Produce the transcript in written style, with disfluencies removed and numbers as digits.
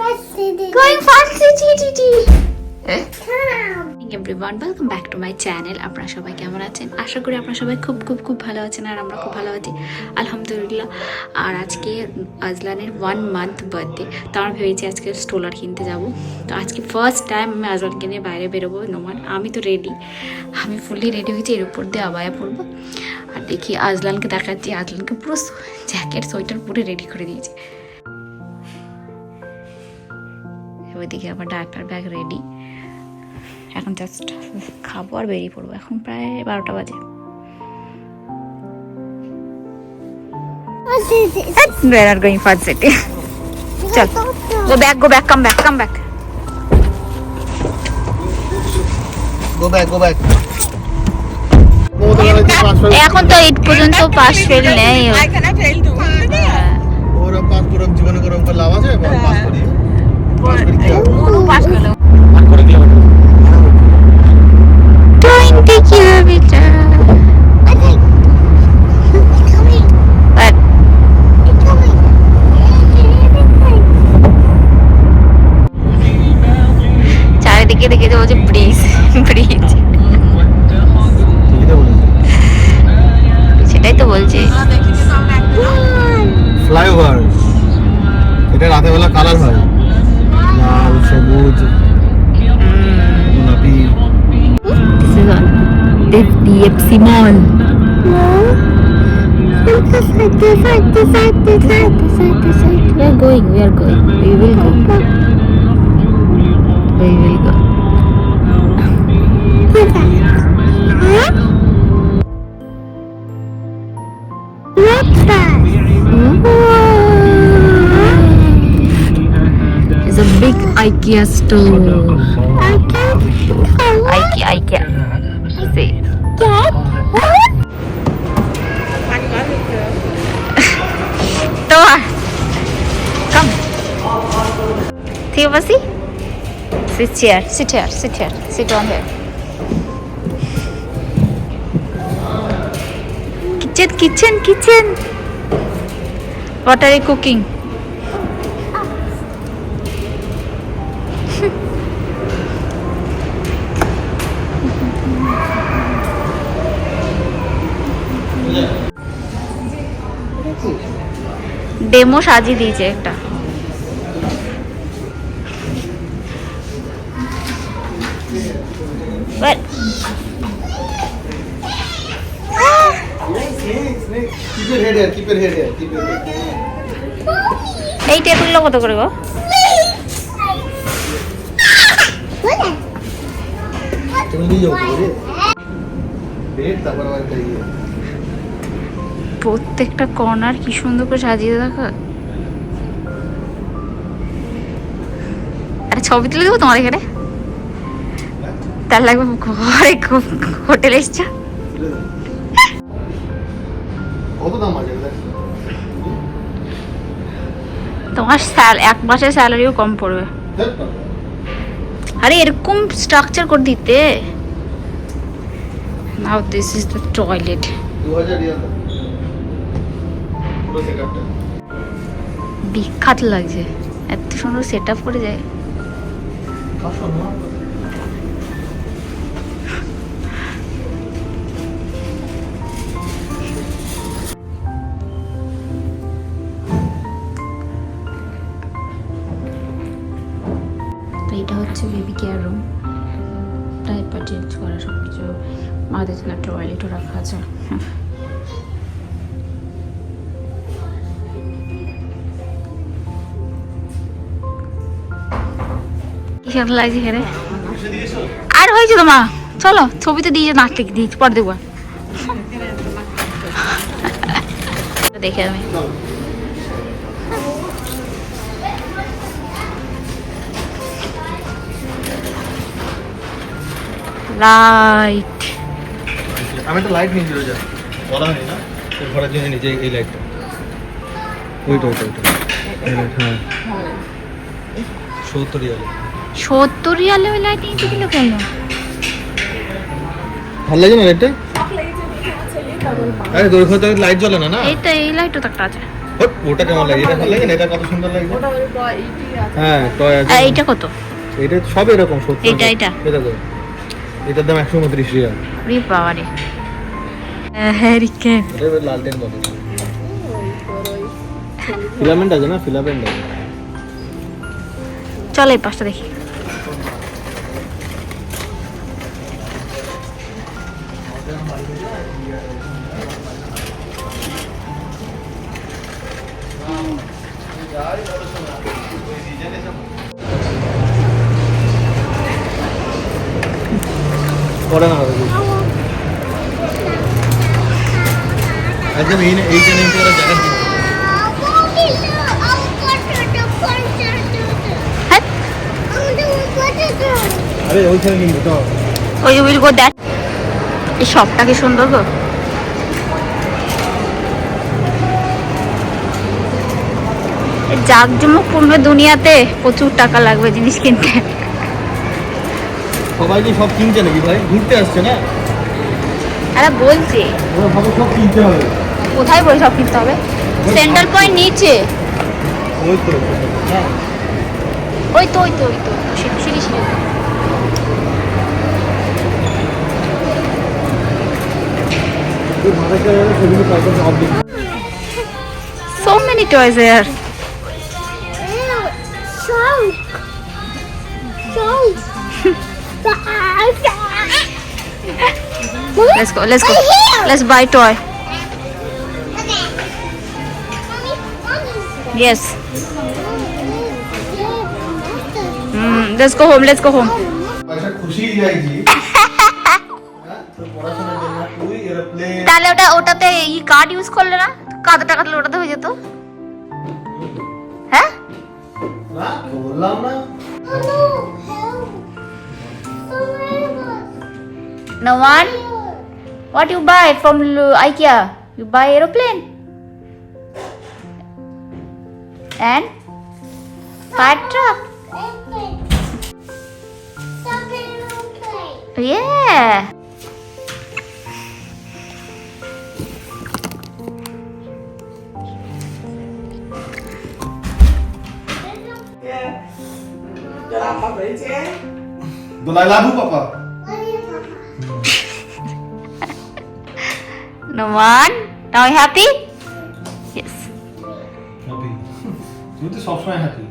Going fast city. Everyone welcome back to my channel. আপনারা সবাই কেমন আছেন? আশা করি আপনারা সবাই খুব খুব খুব ভালো আছেন, আর আমরা খুব ভালো আছি আলহামদুলিল্লাহ। আর আজকে আজলানের 1 month বার্থডে, তো আমরা ভেবেছি আজকে স্টোলার কিনতে যাব। তো আজকে ফার্স্ট টাইম আমি আজলানকে নিয়ে বাইরে বেরোবো। নোমান আমি তো রেডি, আমি ফুললি রেডি হয়েছি, এর উপর দিয়ে আবায়া পরবো। আর দেখি আজলানকে দেখাচ্ছি, আজলানকে পুরো জ্যাকেট সোয়েটার পুরো রেডি করে দিয়েছি। ওইদিকে আমার ডাক্তার ব্যাগ রেডি, এখন জাস্ট খাবো আর বেরিয়ে পড়বো। এখন প্রায় 12টা বাজে। We are not going for city. চল, go back, come back. Go back. এখন তো 8 পর্যন্ত পাস ফেল নেই। ওরা পাস করে জীবনে করে ওর লাভ আছে, পাস করি। পাস করলো 20 কিলোমিটার। চারিদিকে দেখে তো বলছে ব্রিজ। সেটাই তো বলছে ফ্লাইওভার। এটা রাতে বেলা কালার হয়, লাল, সবুজ, গোলাপি। This is on the DFC Mall. We are going. We will go. It's a big IKEA store. IKEA. See. Toa. Come. Theopasi. Sit here. Sit on here. Kitchen. What are you cooking? Demo সাজিয়ে দিয়েছে একটা। এই টেবিলগুলো কত করে গো? প্রত্যেকটা corner কি সুন্দর করে সাজিয়ে দেখা। আরে ছবি তুলে দেবো তোমার এখানে, তার লাগবে ঘরে হোটেল এসছো। তোমার 1 মাসের স্যালারিও কম পড়বে। আরে এরকম স্ট্রাকচার করে দিতে। নাও দিস ইজ দ্য টয়লেট। বিখ্যাত লাগছে, এত সুন্দর সেট আপ করে যায়। এটা হচ্ছে baby care room, diaper change করা সব কিছু, মাদের জন্য টয়লেটও রাখা আছে। কি সুন্দর লাগছে এখানে। আর হয়েছে তোমা, চলো ছবিতে দিয়ে নাচতে দিয়েছি, পর দেবো। দেখে আমি লাইট, আমি একটা লাইট নিয়ে যা বলা হয়নি না, ঘরের জন্য নিজে এই লাইটটা, ওইটা হ্যাঁ 70 রিয়ালে ওই লাইট নিতে দিল কেন? ভালো লাগে না লাইটটা? আরে দূর থেকে লাইট জ্বলে না। এই তো এই লাইটও তো একটা আছে। ওটা কেমন লাগে? এটা ভালো লাগে না? এটা কত সুন্দর লাগে। হ্যাঁ টয় আছে। এইটা কত? এটা সব এরকম 70। এটা। এটা দেখো, এটার দাম 129 রিয়াল। রে বাবা রে, হ্যারিকেন। এটা লালটেন বলে। ফিলামেন্ট আছে না, ফিলামেন্ট আছে। চল এই পাশটা দেখি। পরে না হবে একদম এই চ্যানেল থেকে জায়গা দিতে। আরে ওইখানে নিয়ে তো ওই উইল গো দ্যাট। এই শপটা কি সুন্দর গো। জাঁকজমকপূর্ণ দুনিয়াতে প্রচুর টাকা লাগবে জিনিস কিনতে। সবাই কি সব কিনছে নাকি ভাই? ঘুরতে আসছে না? আরে বলছি ওরা ভাবে সব কিনতে হবে। কোথায় বলে সব কিনতে হবে? সেন্ট্রাল পয়েন্ট নিচে। ওই তো হ্যাঁ ওই তো সিঁড়ি। ওই মাথাটা সেগুলো পাইতে সব দিন। So many toys here. Let's go. Let's buy toy. Yes. Let's go home. পয়সা খুশি যাইছি। পড়াশোনার জন্য তুই এরোপ্লেন। তাহলে ওটাতে এই কার্ড ইউজ করলে না, কত টাকা তাহলে ওটাতে হয়ে যেত? হ্যাঁ না বললাম না। No one. What you buy from IKEA? You buy aeroplane and fire truck. Yeah. Dolai labu papa. No one. Now you happy? Yes. Happy. তুই তো সবসময় হ্যাপি।